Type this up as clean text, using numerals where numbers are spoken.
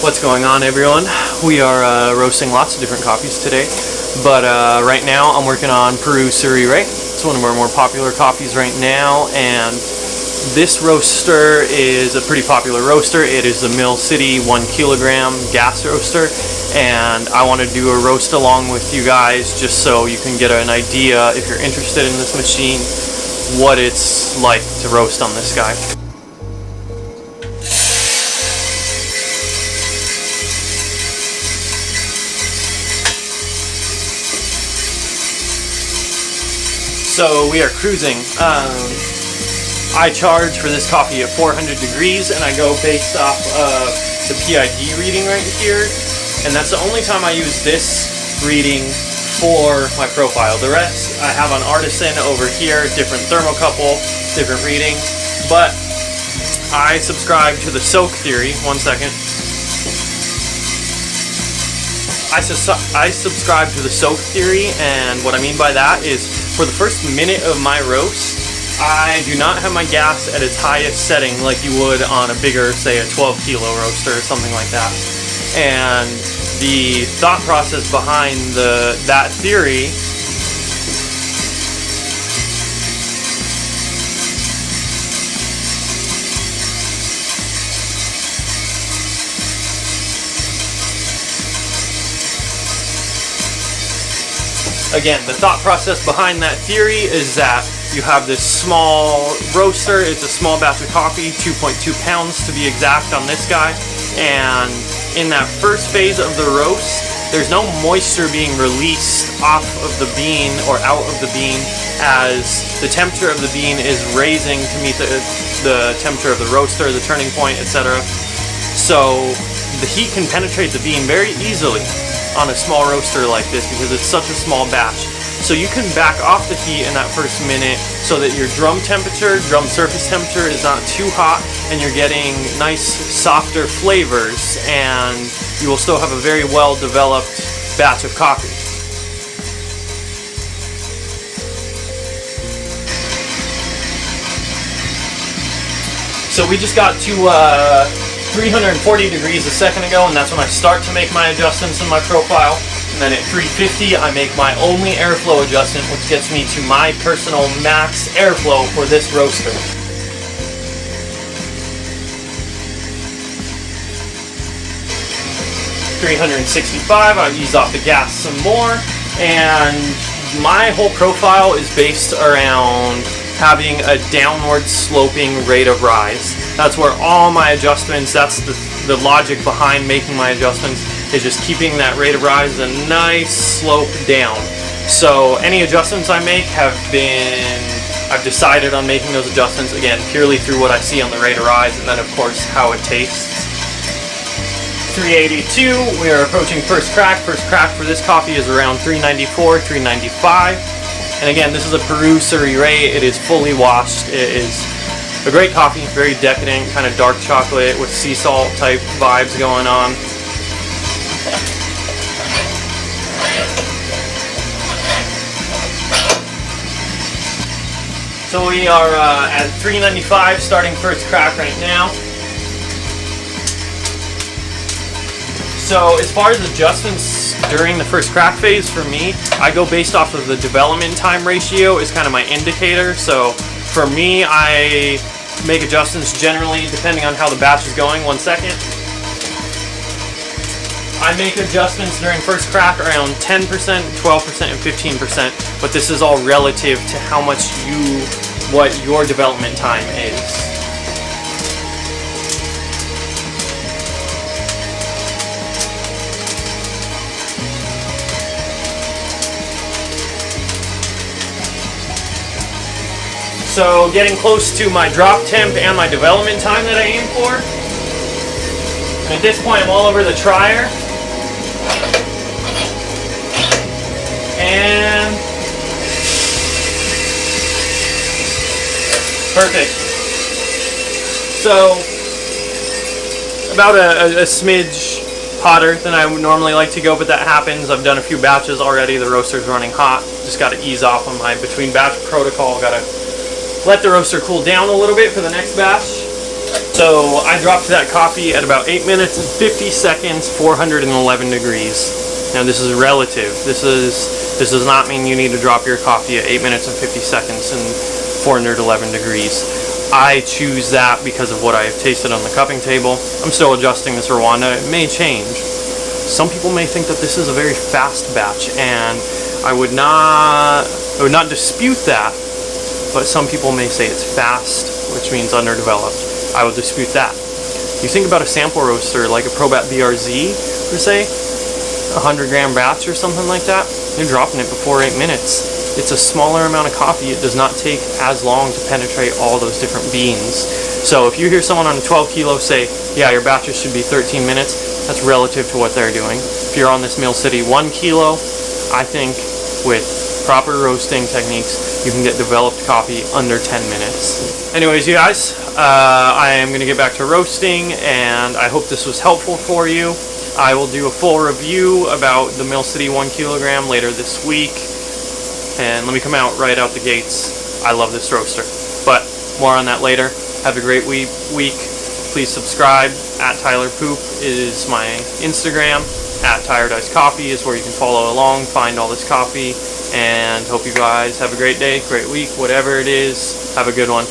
What's going on, everyone? We are roasting lots of different coffees today, but right now I'm working on Peru Suri Rey. It's one of our more popular coffees right now, and this roaster is a pretty popular roaster. It is the Mill City 1 kilogram gas roaster, and I want to do a roast along with you guys just so you can get an idea, if you're interested in this machine, what it's like to roast on this guy. So we are cruising. I charge for this coffee at 400 degrees, and I go based off of the PID reading right here, and that's the only time I use this reading for my profile. The rest I have on Artisan over here, different thermocouple, different reading, but I subscribe to the soak theory. One second. I subscribe to the soak theory, and what I mean by that is for the first minute of my roast, I do not have my gas at its highest setting like you would on a bigger, say a 12 kilo roaster or something like that. And the thought process behind that theory is that you have this small roaster. It's a small batch of coffee, 2.2 pounds to be exact on this guy, and in that first phase of the roast, there's no moisture being released off of the bean or out of the bean as the temperature of the bean is raising to meet the temperature of the roaster, the turning point, etc. So the heat can penetrate the bean very easily on a small roaster like this because it's such a small batch. So you can back off the heat in that first minute so that your drum surface temperature is not too hot, and you're getting nice softer flavors, and you will still have a very well developed batch of coffee. So we just got to 340 degrees a second ago, and that's when I start to make my adjustments in my profile. And then at 350, I make my only airflow adjustment, which gets me to my personal max airflow for this roaster. $365, I ease off the gas some more, and my whole profile is based around having a downward sloping rate of rise. That's where all my adjustments, that's the logic behind making my adjustments, is just keeping that rate of rise a nice slope down. So any adjustments I make I've decided on making those adjustments, again, purely through what I see on the rate of rise, and then of course how it tastes. 382, we are approaching first crack. First crack for this coffee is around 394, 395. And again, this is a Peru Suri Rey. It is fully washed. It is a great coffee, very decadent, kind of dark chocolate with sea salt type vibes going on. So we are at 395, starting first crack right now. So as far as adjustments during the first crack phase, for me, I go based off of the development time ratio is kind of my indicator. So for me, I make adjustments generally depending on how the batch is going. One second. I make adjustments during first crack around 10%, 12%, and 15%, but this is all relative to how much what your development time is. So getting close to my drop temp and my development time that I aim for. And at this point I'm all over the trier. And perfect. So about a smidge hotter than I would normally like to go, but that happens. I've done a few batches already. The roaster's running hot. Just got to ease off on my between batch protocol. Got to let the roaster cool down a little bit for the next batch. So I dropped that coffee at about 8 minutes and 50 seconds, 411 degrees. Now this is relative. This does not mean you need to drop your coffee at 8 minutes and 50 seconds and 411 degrees. I choose that because of what I have tasted on the cupping table. I'm still adjusting this Rwanda. It may change. Some people may think that this is a very fast batch, and I would not dispute that, but some people may say it's fast, which means underdeveloped. I will dispute that. You think about a sample roaster like a Probat BRZ, per se, 100 gram batch or something like that, you're dropping it before 8 minutes. It's a smaller amount of coffee. It does not take as long to penetrate all those different beans. So if you hear someone on a 12 kilo say, yeah, your batches should be 13 minutes, that's relative to what they're doing. If you're on this Mill City 1 kilo, I think with proper roasting techniques, you can get developed coffee under 10 minutes. Anyways, you guys, I am going to get back to roasting, and I hope this was helpful for you. I will do a full review about the Mill City 1 kilogram later this week, and let me come out right out the gates. I love this roaster, but more on that later. Have a great week. Please subscribe. @TylerPoop is my Instagram. @Tired Iced Coffee is where you can follow along, find all this coffee, and hope you guys have a great day, great week, whatever it is. Have a good one.